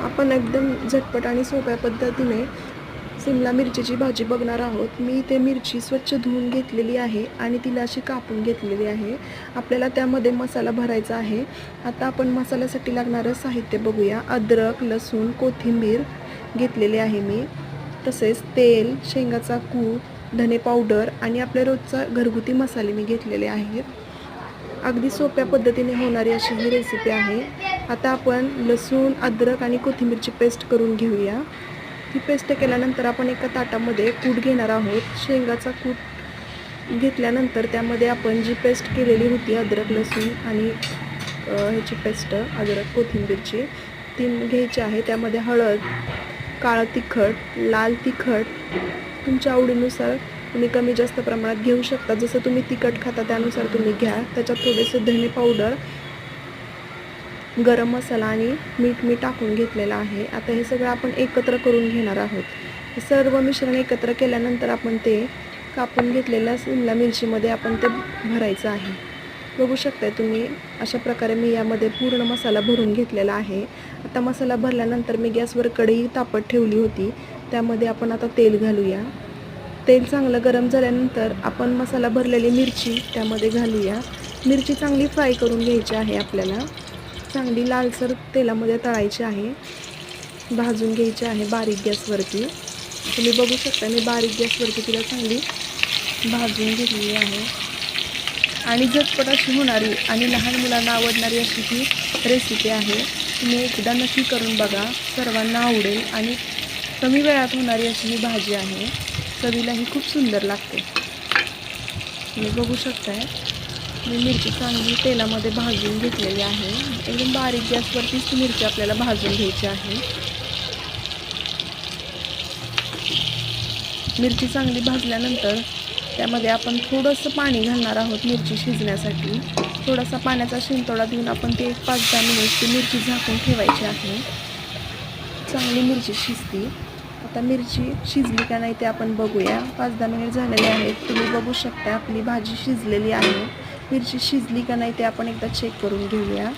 आपण एकदम झटपट आणि सोप्या पद्धतीने सिमला मिरचीची भाजी बघणार आहोत। मी इथे मिरची स्वच्छ धुवून घेतलेली आहे आणि तिला अशी कापून घेतलेली आहे। आपल्याला त्यामध्ये मसाला भरायचा आहे। आता आपण मसाल्यासाठी लागणारं साहित्य बघूया। अद्रक, लसूण, कोथिंबीर घेतलेली आहे मी, तसेच तेल, शेंगाचा कूट, धने पावडर आणि आपल्या रोजचा घरगुती मसाले मी घेतलेले आहेत। अगदी सोप्या पद्धतीने होणारी अशी ही रेसिपी आहे। आता आपण लसूण, अद्रक आणि कोथिंबीरची पेस्ट करून घेऊया। ती पेस्ट केल्यानंतर आपण एका ताटामध्ये कूट घेणार आहोत। शेंगाचा कूट घेतल्यानंतर त्यामध्ये आपण जी पेस्ट केलेली होती अद्रक, लसूण आणि ह्याची पेस्ट अद्रक कोथिंबीरची ती घ्यायची आहे। त्यामध्ये हळद, काळं तिखट, लाल तिखट तुमच्या आवडीनुसार तुम्ही कमी जास्त प्रमाणात घेऊ शकता। जसं तुम्ही तिखट खाता त्यानुसार तुम्ही घ्या। त्याच्यात थोडेसे धने पावडर, गरम मसाला आणि मीठ मी टाकून घेतलेला आहे। आता हे सगळं आपण एकत्र करून घेणार आहोत। हे सर्व मिश्रण एकत्र केल्यानंतर आपण ते कापून घेतलेल्या सिमला मिरचीमध्ये आपण ते भरायचं आहे। बघू शकताय तुम्ही अशा प्रकारे मी यामध्ये पूर्ण मसाला भरून घेतलेला आहे। आता मसाला भरल्यानंतर मी गॅसवर कढई तापत ठेवली होती। त्यामध्ये आपण आता तेल घालूया। तेल चांगलं गरम झाल्यानंतर आपण मसाला भरलेली मिरची त्यामध्ये घालूया। मिरची चांगली फ्राय करून घ्यायची आहे। आपल्याला चांगली लालसर तेलामध्ये तळायची आहे, भाजून घ्यायची आहे बारीक गॅसवरती। तुम्ही बघू शकता मी बारीक गॅसवरती तिला चांगली भाजून घेतलेली आहे आणि झटपट अशी होणारी आणि लहान मुलांना आवडणारी अशी ही रेसिपी आहे। तुम्ही एकदा नक्की करून बघा, सर्वांना आवडेल आणि कमी वेळात होणारी अशी ही भाजी आहे। चवीलाही खूप सुंदर लागते। तुम्ही बघू शकताय मी मिरची चांगली तेलामध्ये भाजून घेतलेली आहे। एकदम बारीक गॅसवरतीच ती मिरची आपल्याला भाजून घ्यायची आहे। मिरची चांगली भाजल्यानंतर त्यामध्ये आपण थोडंसं पाणी घालणार आहोत मिरची शिजण्यासाठी। थोडासा पाण्याचा शिंतोडा देऊन आपण ते 5-10 मिनिट ती मिरची झाकून ठेवायची आहे। चांगली मिरची शिजते। आता मिरची शिजली का नाही ते आपण बघूया। 5-10 मिनिट झालेले आहेत। तुम्ही बघू शकता आपली भाजी शिजलेली आहे। मिरची शिजली का नाही ते आपण एकदा चेक करून घेऊया।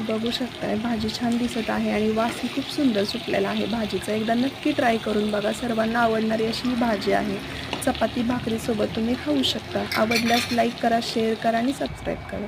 बघू शकताय भाजी छान दिसत आहे आणि वासही खूप सुंदर सुटलेला आहे भाजीचा। एकदा नक्की ट्राय करून बघा, सर्वांना आवडणारी अशी ही भाजी आहे। चपाती भाकरीसोबत तुम्ही खाऊ शकता। आवडल्यास लाईक करा, शेअर करा आणि सबस्क्राईब करा।